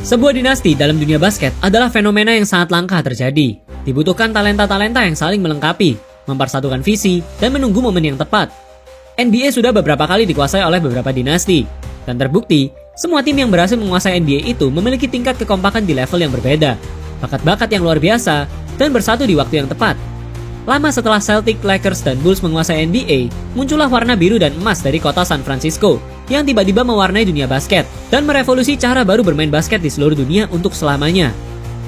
Sebuah dinasti dalam dunia basket adalah fenomena yang sangat langka terjadi. Dibutuhkan talenta-talenta yang saling melengkapi, mempersatukan visi, dan menunggu momen yang tepat. NBA sudah beberapa kali dikuasai oleh beberapa dinasti. Dan terbukti, semua tim yang berhasil menguasai NBA itu memiliki tingkat kekompakan di level yang berbeda, bakat-bakat yang luar biasa, dan bersatu di waktu yang tepat. Lama setelah Celtics, Lakers, dan Bulls menguasai NBA, muncullah warna biru dan emas dari kota San Francisco yang tiba-tiba mewarnai dunia basket dan merevolusi cara baru bermain basket di seluruh dunia untuk selamanya.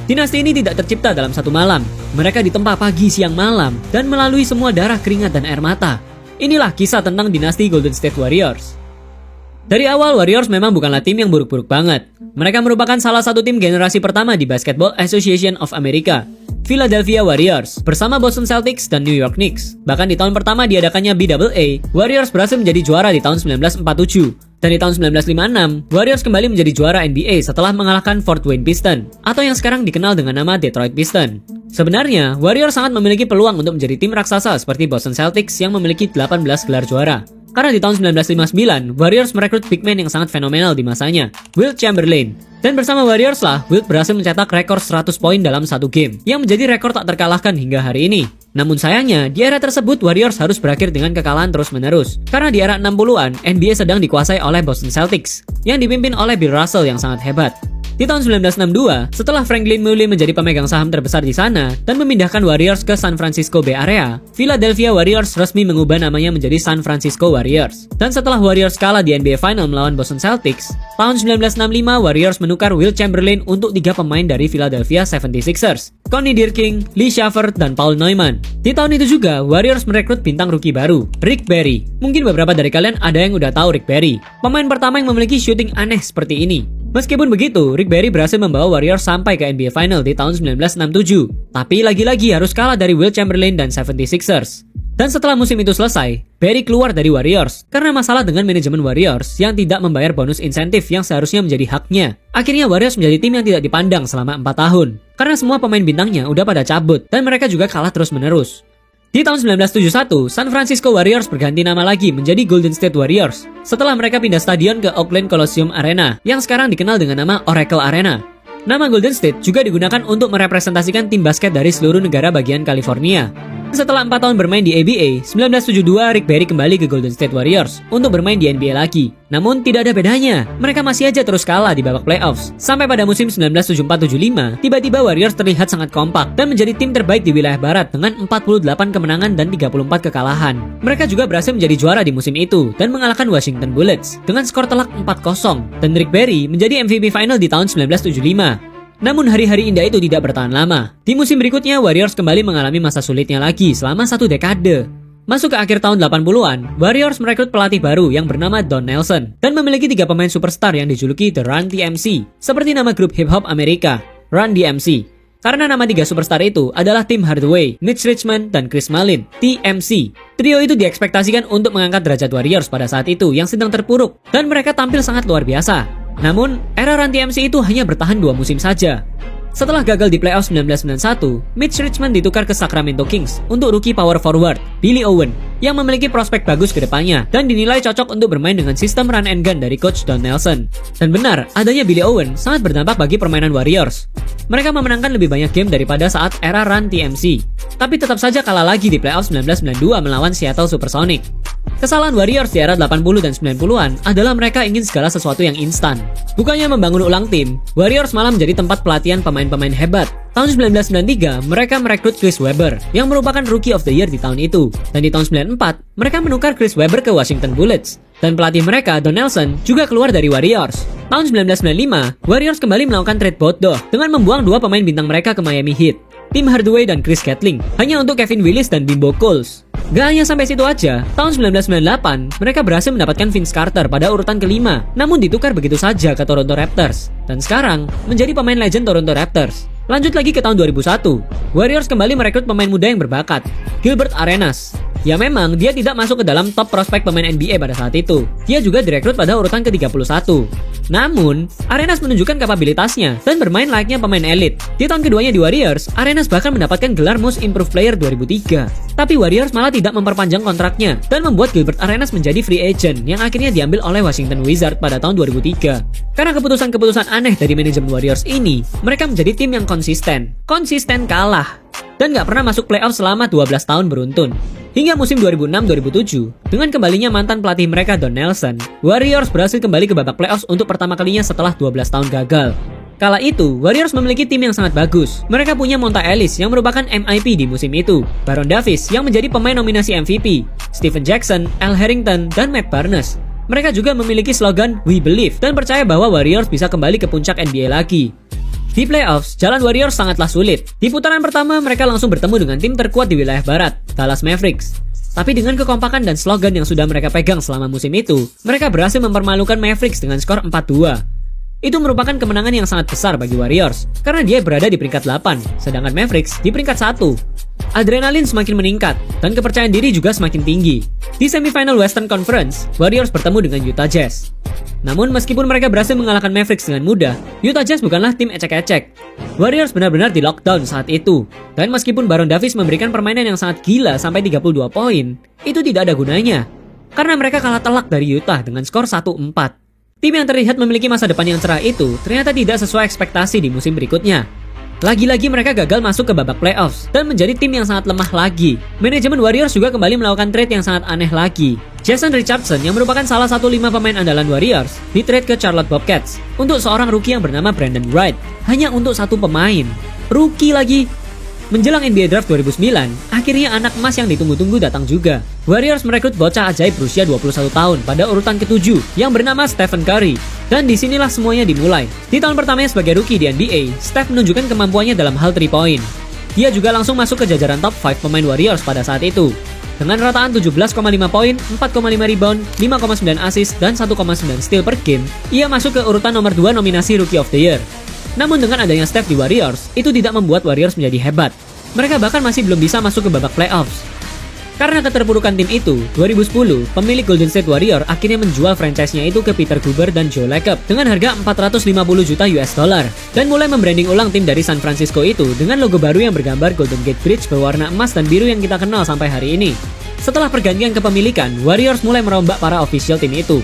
Dinasti ini tidak tercipta dalam satu malam. Mereka ditempa pagi, siang, malam, dan melalui semua darah, keringat, dan air mata. Inilah kisah tentang dinasti Golden State Warriors. Dari awal, Warriors memang bukanlah tim yang buruk-buruk banget. Mereka merupakan salah satu tim generasi pertama di Basketball Association of America, Philadelphia Warriors, bersama Boston Celtics dan New York Knicks. Bahkan di tahun pertama diadakannya BAA, Warriors berhasil menjadi juara di tahun 1947. Dan di tahun 1956, Warriors kembali menjadi juara NBA setelah mengalahkan Fort Wayne Pistons, atau yang sekarang dikenal dengan nama Detroit Pistons. Sebenarnya, Warriors sangat memiliki peluang untuk menjadi tim raksasa seperti Boston Celtics yang memiliki 18 gelar juara. Karena di tahun 1959, Warriors merekrut big man yang sangat fenomenal di masanya, Wilt Chamberlain. Dan bersama Warriors lah, Wilt berhasil mencetak rekor 100 poin dalam satu game, yang menjadi rekor tak terkalahkan hingga hari ini. Namun sayangnya, di era tersebut Warriors harus berakhir dengan kekalahan terus-menerus. Karena di era 60-an, NBA sedang dikuasai oleh Boston Celtics, yang dipimpin oleh Bill Russell yang sangat hebat. Di tahun 1962, setelah Franklin Muley menjadi pemegang saham terbesar di sana dan memindahkan Warriors ke San Francisco Bay Area, Philadelphia Warriors resmi mengubah namanya menjadi San Francisco Warriors. Dan setelah Warriors kalah di NBA Final melawan Boston Celtics, tahun 1965 Warriors menukar Wilt Chamberlain untuk 3 pemain dari Philadelphia 76ers, Connie Dirking, Lee Shaffer, dan Paul Neumann. Di tahun itu juga, Warriors merekrut bintang rookie baru, Rick Barry. Mungkin beberapa dari kalian ada yang udah tahu Rick Barry, pemain pertama yang memiliki shooting aneh seperti ini. Meskipun begitu, Rick Barry berhasil membawa Warriors sampai ke NBA Final di tahun 1967. Tapi lagi-lagi harus kalah dari Wilt Chamberlain dan 76ers. Dan setelah musim itu selesai, Barry keluar dari Warriors karena masalah dengan manajemen Warriors yang tidak membayar bonus insentif yang seharusnya menjadi haknya. Akhirnya Warriors menjadi tim yang tidak dipandang selama 4 tahun. Karena semua pemain bintangnya udah pada cabut dan mereka juga kalah terus-menerus. Di tahun 1971, San Francisco Warriors berganti nama lagi menjadi Golden State Warriors setelah mereka pindah stadion ke Oakland Coliseum Arena yang sekarang dikenal dengan nama Oracle Arena. Nama Golden State juga digunakan untuk merepresentasikan tim basket dari seluruh negara bagian California. Setelah 4 tahun bermain di ABA, 1972 Rick Barry kembali ke Golden State Warriors untuk bermain di NBA lagi. Namun tidak ada bedanya, mereka masih aja terus kalah di babak playoffs. Sampai pada musim 1974-75, tiba-tiba Warriors terlihat sangat kompak dan menjadi tim terbaik di wilayah barat dengan 48 kemenangan dan 34 kekalahan. Mereka juga berhasil menjadi juara di musim itu dan mengalahkan Washington Bullets dengan skor telak 4-0. Dan Rick Barry menjadi MVP final di tahun 1975. Namun hari-hari indah itu tidak bertahan lama. Di musim berikutnya, Warriors kembali mengalami masa sulitnya lagi selama 1 dekade. Masuk ke akhir tahun 80-an, Warriors merekrut pelatih baru yang bernama Don Nelson dan memiliki 3 pemain superstar yang dijuluki The Run DMC, seperti nama grup hip-hop Amerika, Run DMC. Karena nama 3 superstar itu adalah Tim Hardaway, Mitch Richmond, dan Chris Mullin, TMC. Trio itu diekspektasikan untuk mengangkat derajat Warriors pada saat itu yang sedang terpuruk, dan mereka tampil sangat luar biasa. Namun, era Run DMC itu hanya bertahan 2 musim saja. Setelah gagal di playoff 1991, Mitch Richmond ditukar ke Sacramento Kings untuk rookie power forward, Billy Owen, yang memiliki prospek bagus ke depannya dan dinilai cocok untuk bermain dengan sistem run and gun dari coach Don Nelson. Dan benar, adanya Billy Owen sangat berdampak bagi permainan Warriors. Mereka memenangkan lebih banyak game daripada saat era Run DMC. Tapi tetap saja kalah lagi di playoff 1992 melawan Seattle Supersonics. Kesalahan Warriors di era 80 dan 90-an adalah mereka ingin segala sesuatu yang instan. Bukannya membangun ulang tim, Warriors malah menjadi tempat pelatihan pemain-pemain hebat. Tahun 1993, mereka merekrut Chris Webber, yang merupakan Rookie of the Year di tahun itu. Dan di tahun 94, mereka menukar Chris Webber ke Washington Bullets. Dan pelatih mereka, Don Nelson, juga keluar dari Warriors. Tahun 1995, Warriors kembali melakukan trade bodoh dengan membuang 2 pemain bintang mereka ke Miami Heat, Tim Hardaway dan Chris Gatling, hanya untuk Kevin Willis dan Bimbo Coles. Gak hanya sampai situ aja, tahun 1998, mereka berhasil mendapatkan Vince Carter pada urutan kelima, namun ditukar begitu saja ke Toronto Raptors. Dan sekarang, menjadi pemain legend Toronto Raptors. Lanjut lagi ke tahun 2001, Warriors kembali merekrut pemain muda yang berbakat, Gilbert Arenas. Ya memang, dia tidak masuk ke dalam top prospek pemain NBA pada saat itu. Dia juga direkrut pada urutan ke-31. Namun, Arenas menunjukkan kapabilitasnya dan bermain layaknya pemain elit. Di tahun keduanya di Warriors, Arenas bahkan mendapatkan gelar Most Improved Player 2003. Tapi Warriors malah tidak memperpanjang kontraknya dan membuat Gilbert Arenas menjadi free agent yang akhirnya diambil oleh Washington Wizards pada tahun 2003. Karena keputusan-keputusan aneh dari manajemen Warriors ini, mereka menjadi tim yang konsisten kalah, dan gak pernah masuk playoff selama 12 tahun beruntun. Hingga musim 2006-2007, dengan kembalinya mantan pelatih mereka Don Nelson, Warriors berhasil kembali ke babak playoffs untuk pertama kalinya setelah 12 tahun gagal. Kala itu, Warriors memiliki tim yang sangat bagus. Mereka punya Monta Ellis yang merupakan MIP di musim itu, Baron Davis yang menjadi pemain nominasi MVP, Stephen Jackson, Al Harrington, dan Matt Barnes. Mereka juga memiliki slogan We Believe dan percaya bahwa Warriors bisa kembali ke puncak NBA lagi. Di playoffs, jalan Warriors sangatlah sulit. Di putaran pertama, mereka langsung bertemu dengan tim terkuat di wilayah barat, Dallas Mavericks. Tapi dengan kekompakan dan slogan yang sudah mereka pegang selama musim itu, mereka berhasil mempermalukan Mavericks dengan skor 4-2. Itu merupakan kemenangan yang sangat besar bagi Warriors, karena dia berada di peringkat 8, sedangkan Mavericks di peringkat 1. Adrenalin semakin meningkat, dan kepercayaan diri juga semakin tinggi. Di semifinal Western Conference, Warriors bertemu dengan Utah Jazz. Namun meskipun mereka berhasil mengalahkan Mavericks dengan mudah, Utah Jazz bukanlah tim ecek-ecek. Warriors benar-benar di lockdown saat itu. Dan meskipun Baron Davis memberikan permainan yang sangat gila sampai 32 poin, itu tidak ada gunanya. Karena mereka kalah telak dari Utah dengan skor 1-4. Tim yang terlihat memiliki masa depan yang cerah itu ternyata tidak sesuai ekspektasi di musim berikutnya. Lagi-lagi mereka gagal masuk ke babak playoffs dan menjadi tim yang sangat lemah lagi. Manajemen Warriors juga kembali melakukan trade yang sangat aneh lagi. Jason Richardson yang merupakan salah satu 5 pemain andalan Warriors di-trade ke Charlotte Bobcats untuk seorang rookie yang bernama Brandon Wright. Hanya untuk satu pemain. Rookie lagi. Menjelang NBA Draft 2009, akhirnya anak emas yang ditunggu-tunggu datang juga. Warriors merekrut bocah ajaib berusia 21 tahun pada urutan ke-7 yang bernama Stephen Curry. Dan disinilah semuanya dimulai. Di tahun pertamanya sebagai rookie di NBA, Steph menunjukkan kemampuannya dalam hal 3 point. Dia juga langsung masuk ke jajaran top 5 pemain Warriors pada saat itu. Dengan rataan 17,5 poin, 4,5 rebound, 5,9 assist, dan 1,9 steal per game, ia masuk ke urutan nomor 2 nominasi Rookie of the Year. Namun dengan adanya Steph di Warriors, itu tidak membuat Warriors menjadi hebat. Mereka bahkan masih belum bisa masuk ke babak playoffs. Karena keterpurukan tim itu, 2010, pemilik Golden State Warrior akhirnya menjual franchise-nya itu ke Peter Guber dan Joe Lacob dengan harga 450 juta US dollar dan mulai membranding ulang tim dari San Francisco itu dengan logo baru yang bergambar Golden Gate Bridge berwarna emas dan biru yang kita kenal sampai hari ini. Setelah pergantian kepemilikan, Warriors mulai merombak para official tim itu,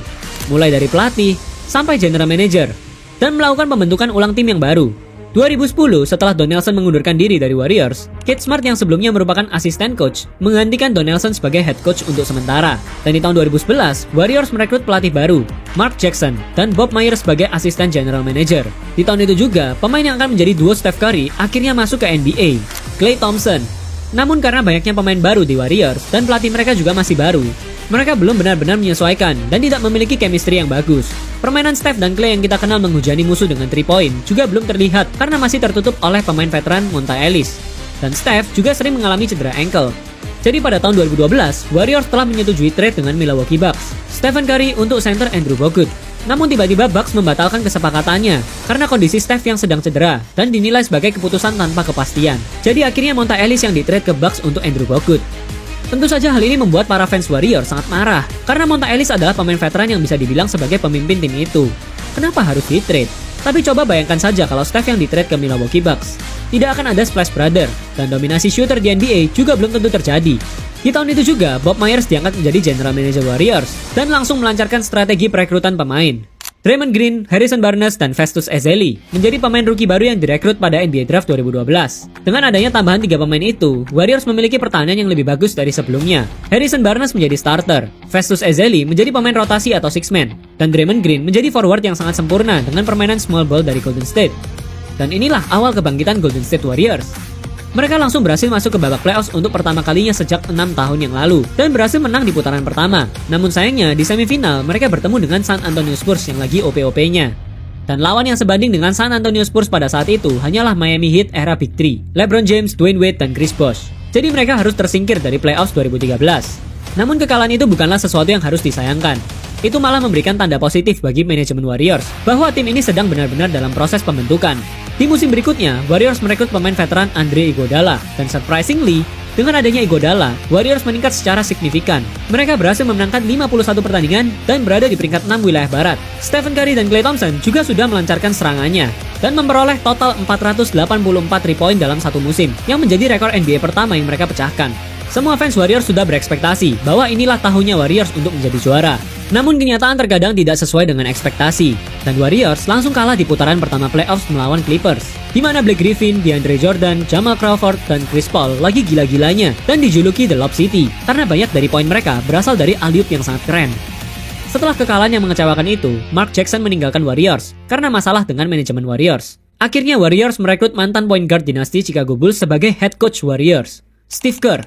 mulai dari pelatih sampai general manager, dan melakukan pembentukan ulang tim yang baru. 2010, setelah Don Nelson mengundurkan diri dari Warriors, Kate Smart yang sebelumnya merupakan asisten coach menggantikan Don Nelson sebagai head coach untuk sementara. Dan di tahun 2011, Warriors merekrut pelatih baru, Mark Jackson, dan Bob Myers sebagai asisten general manager. Di tahun itu juga, pemain yang akan menjadi duo Steph Curry akhirnya masuk ke NBA, Klay Thompson. Namun karena banyaknya pemain baru di Warriors dan pelatih mereka juga masih baru, mereka belum benar-benar menyesuaikan dan tidak memiliki chemistry yang bagus. Permainan Steph dan Klay yang kita kenal menghujani musuh dengan 3 point juga belum terlihat karena masih tertutup oleh pemain veteran Monta Ellis. Dan Steph juga sering mengalami cedera ankle. Jadi pada tahun 2012, Warriors telah menyetujui trade dengan Milwaukee Bucks, Stephen Curry untuk center Andrew Bogut. Namun tiba-tiba Bucks membatalkan kesepakatannya karena kondisi Steph yang sedang cedera dan dinilai sebagai keputusan tanpa kepastian. Jadi akhirnya Monta Ellis yang di-trade ke Bucks untuk Andrew Bogut. Tentu saja hal ini membuat para fans Warriors sangat marah karena Monta Ellis adalah pemain veteran yang bisa dibilang sebagai pemimpin tim itu. Kenapa harus di-trade? Tapi coba bayangkan saja kalau Steph yang di-trade ke Milwaukee Bucks. Tidak akan ada Splash Brother dan dominasi shooter di NBA juga belum tentu terjadi. Di tahun itu juga, Bob Myers diangkat menjadi general manager Warriors dan langsung melancarkan strategi perekrutan pemain. Draymond Green, Harrison Barnes, dan Festus Ezeli menjadi pemain rookie baru yang direkrut pada NBA Draft 2012. Dengan adanya tambahan 3 pemain itu, Warriors memiliki pertahanan yang lebih bagus dari sebelumnya. Harrison Barnes menjadi starter, Festus Ezeli menjadi pemain rotasi atau six man, dan Draymond Green menjadi forward yang sangat sempurna dengan permainan small ball dari Golden State. Dan inilah awal kebangkitan Golden State Warriors. Mereka langsung berhasil masuk ke babak playoffs untuk pertama kalinya sejak 6 tahun yang lalu dan berhasil menang di putaran pertama. Namun sayangnya di semifinal mereka bertemu dengan San Antonio Spurs yang lagi OP-OP-nya. Dan lawan yang sebanding dengan San Antonio Spurs pada saat itu hanyalah Miami Heat era Big Three, LeBron James, Dwayne Wade, dan Chris Bosh. Jadi mereka harus tersingkir dari playoffs 2013. Namun kekalahan itu bukanlah sesuatu yang harus disayangkan. Itu malah memberikan tanda positif bagi manajemen Warriors bahwa tim ini sedang benar-benar dalam proses pembentukan. Di musim berikutnya, Warriors merekrut pemain veteran Andre Iguodala dan surprisingly, Dengan adanya Iguodala, Warriors meningkat secara signifikan. Mereka berhasil memenangkan 51 pertandingan dan berada di peringkat 6 wilayah barat. Stephen Curry dan Klay Thompson juga sudah melancarkan serangannya dan memperoleh total 484 3 point dalam satu musim, yang menjadi rekor NBA pertama yang mereka pecahkan. Semua fans Warriors sudah berekspektasi bahwa inilah tahunnya Warriors untuk menjadi juara. Namun kenyataan terkadang tidak sesuai dengan ekspektasi, dan Warriors langsung kalah di putaran pertama playoffs melawan Clippers, di mana Blake Griffin, DeAndre Jordan, Jamal Crawford, dan Chris Paul lagi gila-gilanya dan dijuluki The Lob City karena banyak dari poin mereka berasal dari alley-oop yang sangat keren. Setelah kekalahan yang mengecewakan itu, Mark Jackson meninggalkan Warriors karena masalah dengan manajemen Warriors. Akhirnya Warriors merekrut mantan point guard dinasti Chicago Bulls sebagai head coach Warriors, Steve Kerr.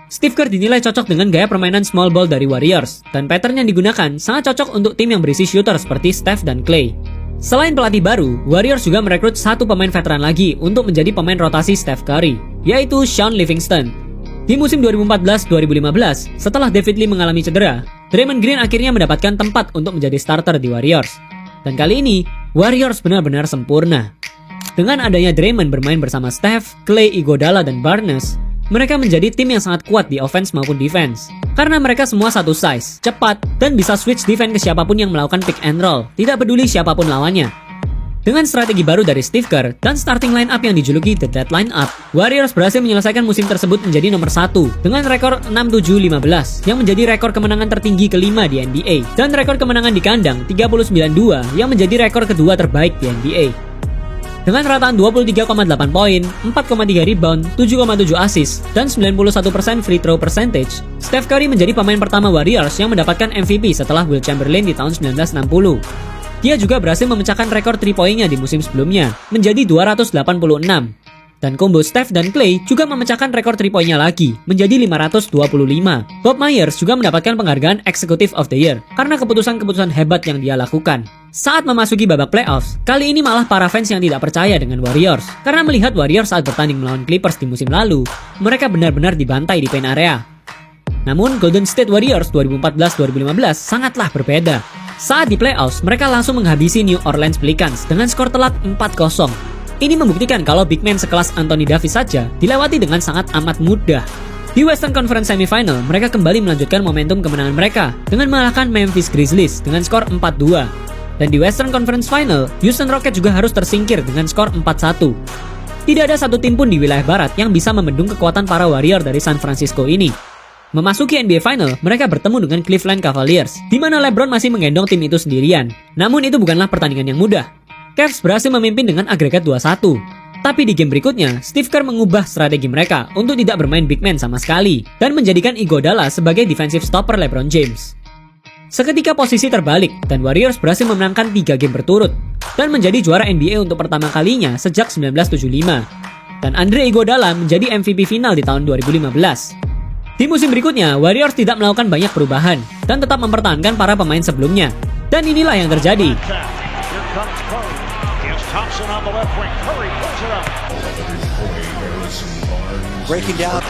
Steve Kerr dinilai cocok dengan gaya permainan small ball dari Warriors, dan pattern yang digunakan sangat cocok untuk tim yang berisi shooter seperti Steph dan Klay. Selain pelatih baru, Warriors juga merekrut satu pemain veteran lagi untuk menjadi pemain rotasi Steph Curry, yaitu Shaun Livingston. Di musim 2014-2015, setelah David Lee mengalami cedera, Draymond Green akhirnya mendapatkan tempat untuk menjadi starter di Warriors. Dan kali ini, Warriors benar-benar sempurna. Dengan adanya Draymond bermain bersama Steph, Klay, Iguodala, dan Barnes, mereka menjadi tim yang sangat kuat di offense maupun defense. Karena mereka semua satu size, cepat, dan bisa switch defense ke siapapun yang melakukan pick and roll, tidak peduli siapapun lawannya. Dengan strategi baru dari Steve Kerr dan starting line-up yang dijuluki The Dead Line-Up, Warriors berhasil menyelesaikan musim tersebut menjadi nomor 1 dengan rekor 6-7-15 yang menjadi rekor kemenangan tertinggi kelima di NBA, dan rekor kemenangan di kandang 39-2 yang menjadi rekor kedua terbaik di NBA. Dengan rataan 23,8 poin, 4,3 rebound, 7,7 assist, dan 91% free throw percentage, Steph Curry menjadi pemain pertama Warriors yang mendapatkan MVP setelah Wilt Chamberlain di tahun 1960. Dia juga berhasil memecahkan rekor 3-poinnya di musim sebelumnya, menjadi 286. Dan combo Steph dan Klay juga memecahkan rekor 3-poinnya lagi, menjadi 525. Bob Myers juga mendapatkan penghargaan Executive of the Year karena keputusan-keputusan hebat yang dia lakukan. Saat memasuki babak playoffs, kali ini malah para fans yang tidak percaya dengan Warriors. Karena melihat Warriors saat bertanding melawan Clippers di musim lalu, mereka benar-benar dibantai di paint area. Namun Golden State Warriors 2014-2015 sangatlah berbeda. Saat di playoffs, mereka langsung menghabisi New Orleans Pelicans dengan skor telak 4-0. Ini membuktikan kalau big man sekelas Anthony Davis saja dilewati dengan sangat amat mudah. Di Western Conference Semifinal, mereka kembali melanjutkan momentum kemenangan mereka dengan mengalahkan Memphis Grizzlies dengan skor 4-2. Dan di Western Conference Final, Houston Rockets juga harus tersingkir dengan skor 4-1. Tidak ada satu tim pun di wilayah barat yang bisa membendung kekuatan para Warrior dari San Francisco ini. Memasuki NBA Final, mereka bertemu dengan Cleveland Cavaliers, di mana LeBron masih menggendong tim itu sendirian. Namun itu bukanlah pertandingan yang mudah. Cavs berhasil memimpin dengan agregat 2-1. Tapi di game berikutnya, Steve Kerr mengubah strategi mereka untuk tidak bermain big man sama sekali dan menjadikan Iguodala sebagai defensive stopper LeBron James. Seketika posisi terbalik dan Warriors berhasil memenangkan 3 game berturut dan menjadi juara NBA untuk pertama kalinya sejak 1975. Dan Andre Iguodala menjadi MVP final di tahun 2015. Di musim berikutnya, Warriors tidak melakukan banyak perubahan dan tetap mempertahankan para pemain sebelumnya. Dan inilah yang terjadi. Thompson on the left wing. Curry pulls it up. Breaking down.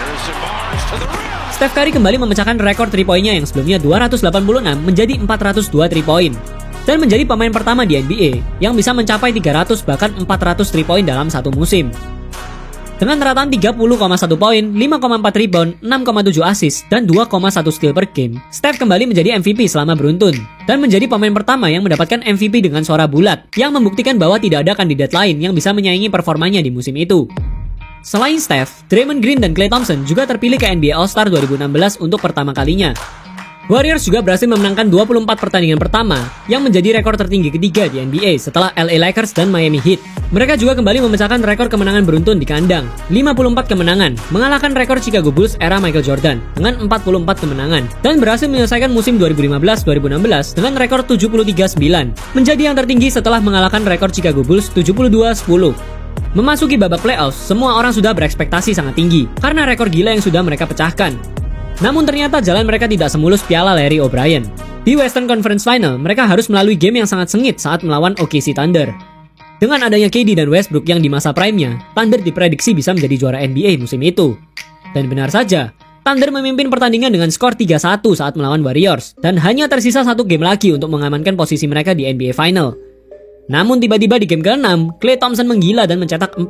Steph Curry kembali memecahkan rekor 3-poinnya yang sebelumnya 286 menjadi 402 3-point. Dan menjadi pemain pertama di NBA yang bisa mencapai 300 bahkan 400 3-point dalam satu musim. Dengan rataan 30,1 poin, 5,4 rebound, 6,7 assist, dan 2,1 steal per game, Steph kembali menjadi MVP selama beruntun, dan menjadi pemain pertama yang mendapatkan MVP dengan suara bulat, yang membuktikan bahwa tidak ada kandidat lain yang bisa menyaingi performanya di musim itu. Selain Steph, Draymond Green dan Klay Thompson juga terpilih ke NBA All-Star 2016 untuk pertama kalinya. Warriors juga berhasil memenangkan 24 pertandingan pertama yang menjadi rekor tertinggi ketiga di NBA setelah LA Lakers dan Miami Heat. Mereka juga kembali memecahkan rekor kemenangan beruntun di kandang, 54 kemenangan, mengalahkan rekor Chicago Bulls era Michael Jordan dengan 44 kemenangan, dan berhasil menyelesaikan musim 2015-2016 dengan rekor 73-9, menjadi yang tertinggi setelah mengalahkan rekor Chicago Bulls 72-10. Memasuki babak playoffs, semua orang sudah berekspektasi sangat tinggi karena rekor gila yang sudah mereka pecahkan. Namun ternyata jalan mereka tidak semulus piala Larry O'Brien. Di Western Conference Final, mereka harus melalui game yang sangat sengit saat melawan OKC Thunder. Dengan adanya KD dan Westbrook yang di masa prime-nya, Thunder diprediksi bisa menjadi juara NBA musim itu. Dan benar saja, Thunder memimpin pertandingan dengan skor 3-1 saat melawan Warriors, dan hanya tersisa satu game lagi untuk mengamankan posisi mereka di NBA Final. Namun tiba-tiba di game ke-6, Klay Thompson menggila dan mencetak 41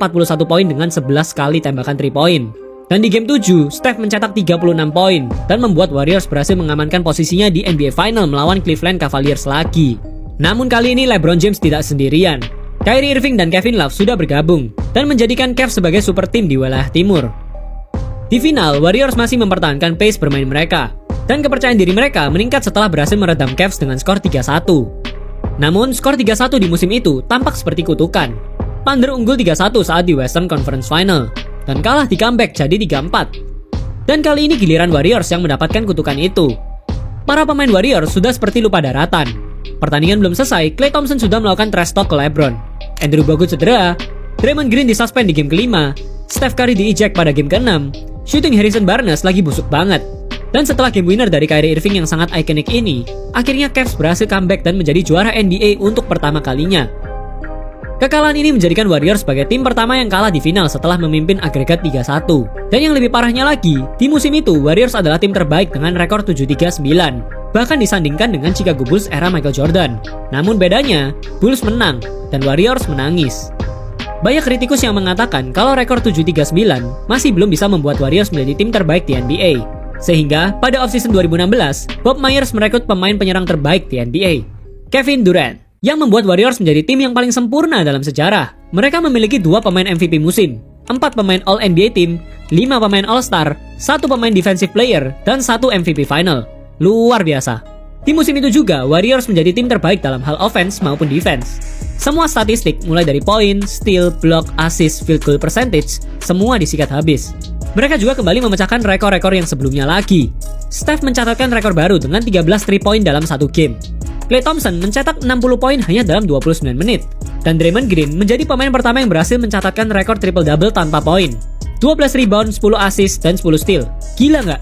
poin dengan 11 kali tembakan 3-point. Dan di game 7, Steph mencetak 36 poin dan membuat Warriors berhasil mengamankan posisinya di NBA Final melawan Cleveland Cavaliers lagi. Namun kali ini LeBron James tidak sendirian. Kyrie Irving dan Kevin Love sudah bergabung dan menjadikan Cavs sebagai super tim di wilayah timur. Di final, Warriors masih mempertahankan pace bermain mereka, dan kepercayaan diri mereka meningkat setelah berhasil meredam Cavs dengan skor 3-1. Namun, skor 3-1 di musim itu tampak seperti kutukan. Thunder unggul 3-1 saat di Western Conference Final, dan kalah di comeback jadi 3-4. Dan kali ini giliran Warriors yang mendapatkan kutukan itu. Para pemain Warriors sudah seperti lupa daratan. Pertandingan belum selesai, Klay Thompson sudah melakukan trash talk ke LeBron. Andrew Bogut cedera, Draymond Green disuspend di game kelima, Steph Curry di-eject pada game ke-6, shooting Harrison Barnes lagi busuk banget. Dan setelah game winner dari Kyrie Irving yang sangat ikonik ini, akhirnya Cavs berhasil comeback dan menjadi juara NBA untuk pertama kalinya. Kekalahan ini menjadikan Warriors sebagai tim pertama yang kalah di final setelah memimpin agregat 3-1. Dan yang lebih parahnya lagi, di musim itu Warriors adalah tim terbaik dengan rekor 7-3-9. Bahkan disandingkan dengan Chicago Bulls era Michael Jordan. Namun bedanya, Bulls menang dan Warriors menangis. Banyak kritikus yang mengatakan kalau rekor 7-3-9 masih belum bisa membuat Warriors menjadi tim terbaik di NBA. Sehingga pada offseason 2016, Bob Myers merekrut pemain penyerang terbaik di NBA, Kevin Durant, yang membuat Warriors menjadi tim yang paling sempurna dalam sejarah. Mereka memiliki 2 pemain MVP musim, 4 pemain All-NBA Team, 5 pemain All-Star, 1 pemain Defensive Player, dan 1 MVP Final. Luar biasa. Di musim itu juga, Warriors menjadi tim terbaik dalam hal offense maupun defense. Semua statistik, mulai dari poin, steal, block, assist, field goal percentage, semua disikat habis. Mereka juga kembali memecahkan rekor-rekor yang sebelumnya lagi. Steph mencatatkan rekor baru dengan 13 3 point dalam satu game. Klay Thompson mencetak 60 poin hanya dalam 29 menit. Dan Draymond Green menjadi pemain pertama yang berhasil mencatatkan rekor triple-double tanpa poin. 12 rebound, 10 assist, dan 10 steal. Gila nggak?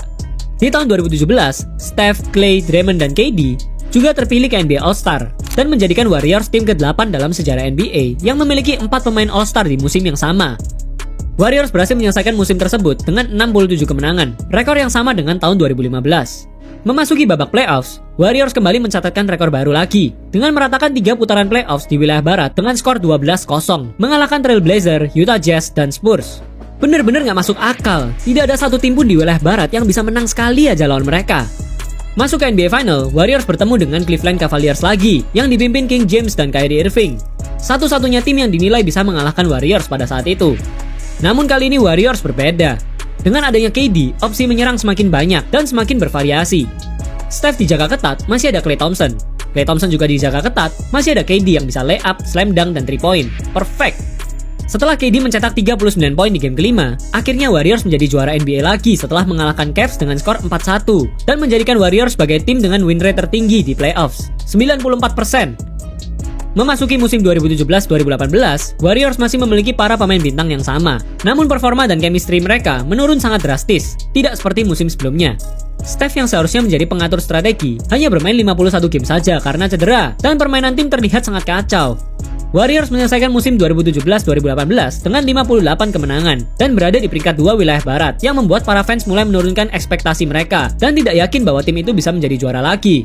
Di tahun 2017, Steph, Klay, Draymond, dan KD juga terpilih ke NBA All-Star dan menjadikan Warriors tim ke-8 dalam sejarah NBA yang memiliki 4 pemain All-Star di musim yang sama. Warriors berhasil menyelesaikan musim tersebut dengan 67 kemenangan, rekor yang sama dengan tahun 2015. Memasuki babak playoffs, Warriors kembali mencatatkan rekor baru lagi dengan meratakan 3 putaran playoffs di wilayah barat dengan skor 12-0, mengalahkan Trail Blazers, Utah Jazz, dan Spurs. Bener-bener gak masuk akal, tidak ada satu tim pun di wilayah barat yang bisa menang sekali aja lawan mereka. Masuk ke NBA Final, Warriors bertemu dengan Cleveland Cavaliers lagi, yang dipimpin King James dan Kyrie Irving. Satu-satunya tim yang dinilai bisa mengalahkan Warriors pada saat itu. Namun kali ini Warriors berbeda. Dengan adanya KD, opsi menyerang semakin banyak dan semakin bervariasi. Steph dijaga ketat, masih ada Klay Thompson. Klay Thompson juga dijaga ketat, masih ada KD yang bisa layup, slam dunk, dan 3 point. Perfect! Setelah KD mencetak 39 poin di game kelima, akhirnya Warriors menjadi juara NBA lagi setelah mengalahkan Cavs dengan skor 4-1 dan menjadikan Warriors sebagai tim dengan win rate tertinggi di playoffs, 94%. Memasuki musim 2017-2018, Warriors masih memiliki para pemain bintang yang sama. Namun performa dan chemistry mereka menurun sangat drastis, tidak seperti musim sebelumnya. Steph yang seharusnya menjadi pengatur strategi, hanya bermain 51 game saja karena cedera, dan permainan tim terlihat sangat kacau. Warriors menyelesaikan musim 2017-2018 dengan 58 kemenangan dan berada di peringkat 2 wilayah barat yang membuat para fans mulai menurunkan ekspektasi mereka dan tidak yakin bahwa tim itu bisa menjadi juara lagi.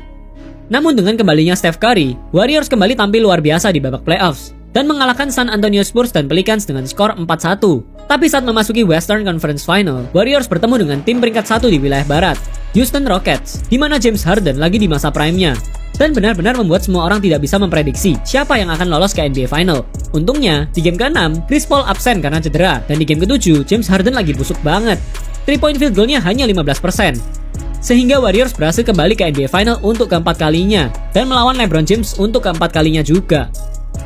Namun dengan kembalinya Steph Curry, Warriors kembali tampil luar biasa di babak playoffs dan mengalahkan San Antonio Spurs dan Pelicans dengan skor 4-1. Tapi saat memasuki Western Conference Final, Warriors bertemu dengan tim peringkat 1 di wilayah barat, Houston Rockets, di mana James Harden lagi di masa prime-nya. Dan benar-benar membuat semua orang tidak bisa memprediksi siapa yang akan lolos ke NBA Final. Untungnya, di game ke-6, Chris Paul absen karena cedera, dan di game ke-7, James Harden lagi busuk banget. 3-point field goal-nya hanya 15%. Sehingga Warriors berhasil kembali ke NBA Final untuk keempat kalinya, dan melawan LeBron James untuk keempat kalinya juga.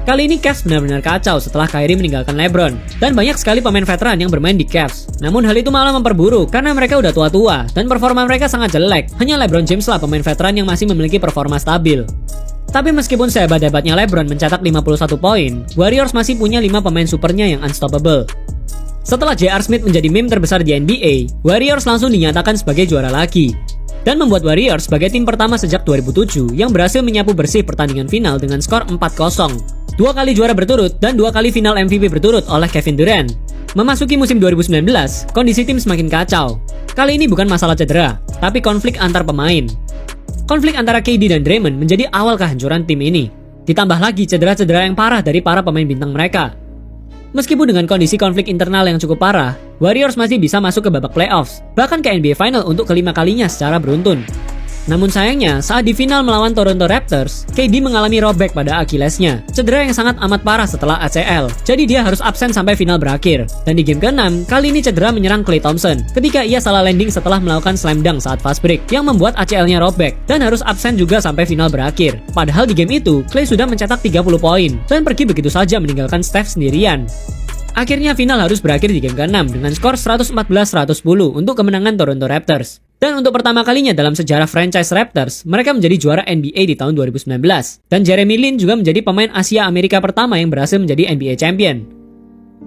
Kali ini Cavs benar-benar kacau setelah Kyrie meninggalkan LeBron, dan banyak sekali pemain veteran yang bermain di Cavs. Namun hal itu malah memperburuk karena mereka udah tua-tua dan performa mereka sangat jelek. Hanya LeBron James lah pemain veteran yang masih memiliki performa stabil. Tapi meskipun sehebat-hebatnya LeBron mencetak 51 poin, Warriors masih punya 5 pemain supernya yang unstoppable. Setelah J.R. Smith menjadi meme terbesar di NBA, Warriors langsung dinyatakan sebagai juara lagi. Dan membuat Warriors sebagai tim pertama sejak 2007 yang berhasil menyapu bersih pertandingan final dengan skor 4-0. 2 kali juara berturut dan 2 kali final MVP berturut oleh Kevin Durant. Memasuki musim 2019, kondisi tim semakin kacau. Kali ini bukan masalah cedera, tapi konflik antar pemain. Konflik antara KD dan Draymond menjadi awal kehancuran tim ini. Ditambah lagi cedera-cedera yang parah dari para pemain bintang mereka. Meskipun dengan kondisi konflik internal yang cukup parah, Warriors masih bisa masuk ke babak playoffs, bahkan ke NBA Final untuk kelima kalinya secara beruntun. Namun sayangnya, saat di final melawan Toronto Raptors, KD mengalami robek pada Achillesnya, cedera yang sangat amat parah setelah ACL, jadi dia harus absen sampai final berakhir. Dan di game ke-6, kali ini cedera menyerang Klay Thompson, ketika ia salah landing setelah melakukan slam dunk saat fast break, yang membuat ACL-nya robek, dan harus absen juga sampai final berakhir. Padahal di game itu, Klay sudah mencetak 30 poin, dan pergi begitu saja meninggalkan Steph sendirian. Akhirnya final harus berakhir di game ke-6 dengan skor 114-110 untuk kemenangan Toronto Raptors. Dan untuk pertama kalinya dalam sejarah franchise Raptors, mereka menjadi juara NBA di tahun 2019. Dan Jeremy Lin juga menjadi pemain Asia Amerika pertama yang berhasil menjadi NBA Champion.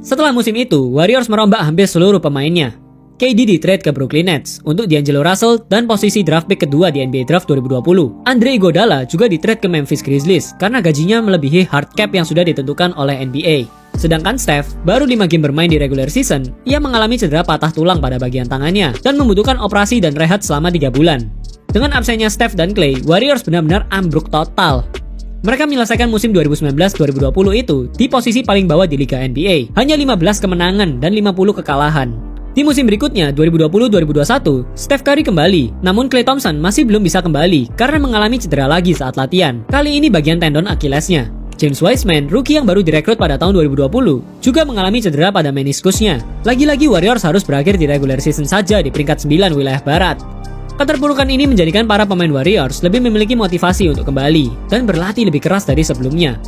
Setelah musim itu, Warriors merombak hampir seluruh pemainnya. KD di-trade ke Brooklyn Nets untuk D'Angelo Russell dan posisi draft pick kedua di NBA Draft 2020. Andre Iguodala juga di-trade ke Memphis Grizzlies karena gajinya melebihi hard cap yang sudah ditentukan oleh NBA. Sedangkan Steph, baru 5 game bermain di regular season, ia mengalami cedera patah tulang pada bagian tangannya dan membutuhkan operasi dan rehat selama 3 bulan. Dengan absennya Steph dan Klay, Warriors benar-benar ambruk total. Mereka menyelesaikan musim 2019-2020 itu di posisi paling bawah di Liga NBA, hanya 15 kemenangan dan 50 kekalahan. Di musim berikutnya, 2020-2021, Steph Curry kembali, namun Klay Thompson masih belum bisa kembali karena mengalami cedera lagi saat latihan, kali ini bagian tendon Achillesnya. James Wiseman, rookie yang baru direkrut pada tahun 2020, juga mengalami cedera pada meniskusnya. Lagi-lagi Warriors harus berakhir di regular season saja di peringkat 9 wilayah barat. Keterpurukan ini menjadikan para pemain Warriors lebih memiliki motivasi untuk kembali dan berlatih lebih keras dari sebelumnya.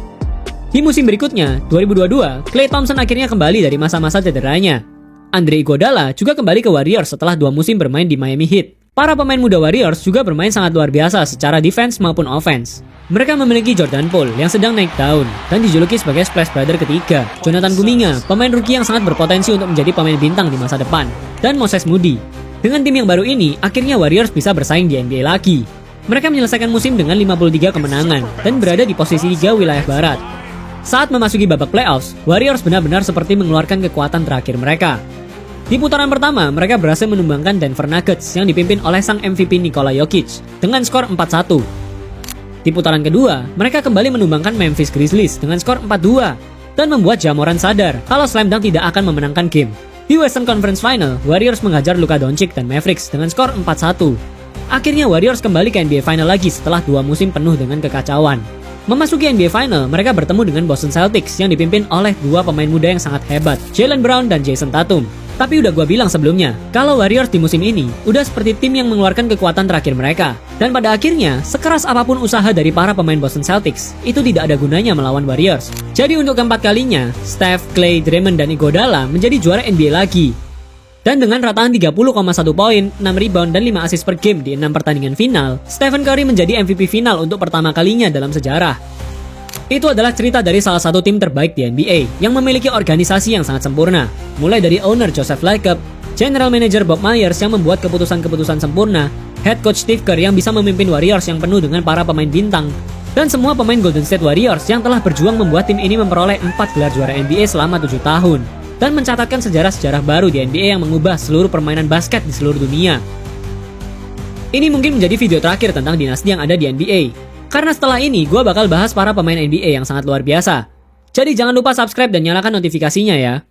Di musim berikutnya, 2022, Klay Thompson akhirnya kembali dari masa-masa cederanya. Andre Iguodala juga kembali ke Warriors setelah 2 musim bermain di Miami Heat. Para pemain muda Warriors juga bermain sangat luar biasa secara defense maupun offense. Mereka memiliki Jordan Poole yang sedang naik daun dan dijuluki sebagai Splash Brother ketiga, Jonathan Kuminga, pemain rookie yang sangat berpotensi untuk menjadi pemain bintang di masa depan, dan Moses Moody. Dengan tim yang baru ini, akhirnya Warriors bisa bersaing di NBA lagi. Mereka menyelesaikan musim dengan 53 kemenangan dan berada di posisi 3 wilayah barat. Saat memasuki babak playoffs, Warriors benar-benar seperti mengeluarkan kekuatan terakhir mereka. Di putaran pertama, mereka berhasil menumbangkan Denver Nuggets yang dipimpin oleh sang MVP Nikola Jokic dengan skor 4-1. Di putaran kedua, mereka kembali menumbangkan Memphis Grizzlies dengan skor 4-2 dan membuat Ja Morant sadar kalau slam dunk tidak akan memenangkan game. Di Western Conference Final, Warriors menghajar Luka Doncic dan Mavericks dengan skor 4-1. Akhirnya Warriors kembali ke NBA Final lagi setelah 2 musim penuh dengan kekacauan. Memasuki NBA Final, mereka bertemu dengan Boston Celtics yang dipimpin oleh 2 pemain muda yang sangat hebat, Jaylen Brown dan Jason Tatum. Tapi udah gue bilang sebelumnya, kalau Warriors di musim ini udah seperti tim yang mengeluarkan kekuatan terakhir mereka. Dan pada akhirnya, sekeras apapun usaha dari para pemain Boston Celtics, itu tidak ada gunanya melawan Warriors. Jadi untuk keempat kalinya, Steph, Klay, Draymond, dan Iguodala menjadi juara NBA lagi. Dan dengan rataan 30,1 poin, 6 rebound, dan 5 assist per game di 6 pertandingan final, Stephen Curry menjadi MVP final untuk pertama kalinya dalam sejarah. Itu adalah cerita dari salah satu tim terbaik di NBA yang memiliki organisasi yang sangat sempurna. Mulai dari owner Joseph Lacob, general manager Bob Myers yang membuat keputusan-keputusan sempurna, head coach Steve Kerr yang bisa memimpin Warriors yang penuh dengan para pemain bintang, dan semua pemain Golden State Warriors yang telah berjuang membuat tim ini memperoleh 4 gelar juara NBA selama 7 tahun dan mencatatkan sejarah-sejarah baru di NBA yang mengubah seluruh permainan basket di seluruh dunia. Ini mungkin menjadi video terakhir tentang dinasti yang ada di NBA. Karena setelah ini, gue bakal bahas para pemain NBA yang sangat luar biasa. Jadi jangan lupa subscribe dan nyalakan notifikasinya ya.